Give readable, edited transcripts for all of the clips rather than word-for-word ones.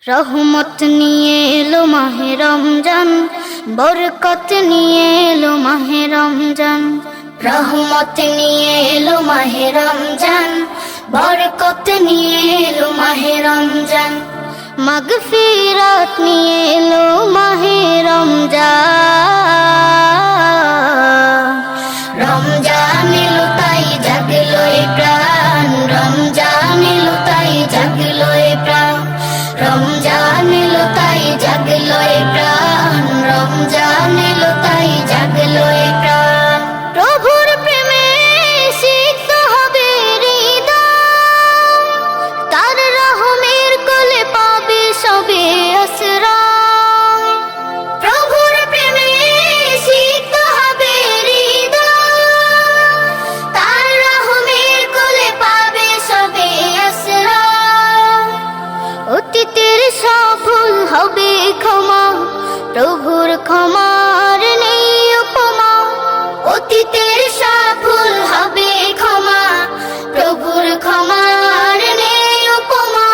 রহমত নিয়ে এলো মাহে রমজান, বরকত নিয়ে এলো মাহে রমজান। রহমত নিয়ে এলো মাহে রমজান, বরকত নিয়ে এলো মাহে রমজান। মাগফিরাত নিয়ে এলো মাহে রমজান। রমজান এলো তাই জাগলো এ প্রাণ, রমজান এলো তাই জাগলো এ প্রাণ। রমজান এলো তাই জাগলো এ প্রাণ, রমজান এলো তাই জাগলো এ প্রাণ। প্রভুর প্রেমে সিক্ত হবে হৃদয়, তার রহমের কোলে পাবে সবে আশ্রয়। প্রভুর প্রেমে সিক্ত হবে হৃদয়, তার রহমের কোলে পাবে সবে আশ্রয়। অতীতের সব ভুল হবে ক্ষমা, প্রভুর ক্ষমার নেই উপমা। অতীতের সব ভুল হবে ক্ষমা, প্রভুর ক্ষমার নেই উপমা।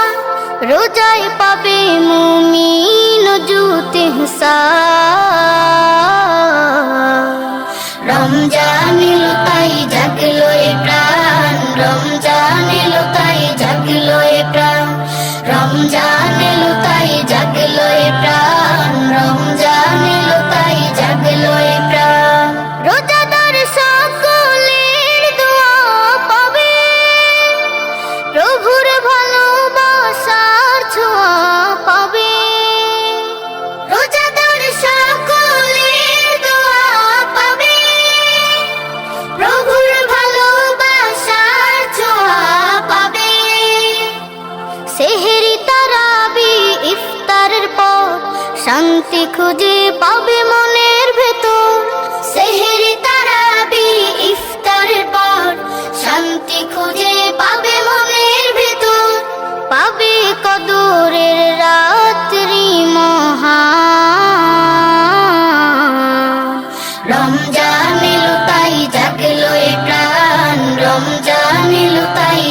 রোজায় পাবে মুমিন অযুত ইহসান। রমজান এলো তাই জাগলো এ প্রাণ, রমজান এলো তাই জাগলো এ প্রাণ। রমজান এলো তাই জাগলো এ প্রাণ, রমজান এলো তাই জাগলো এ প্রাণ। রোজাদার সকলের দোয়া পাবে, প্রভুর ভালোবাসার ছোঁয়া পাবে। রোজাদার সকলের দোয়া পাবে, প্রভুর ভালোবাসার ছোঁয়া পাবে। সেহরি তারাবি ইফতারের পর শান্তি খুঁজে পাবে মনের ভেতর। সেহরি তারাবি ইফতারের পর শান্তি খুঁজে পাবে মনের ভেতর। পাবে কদরের রাত্রি মহান। রমজান এলো তাই জাগলো এ প্রাণ, রমজান এলো তাই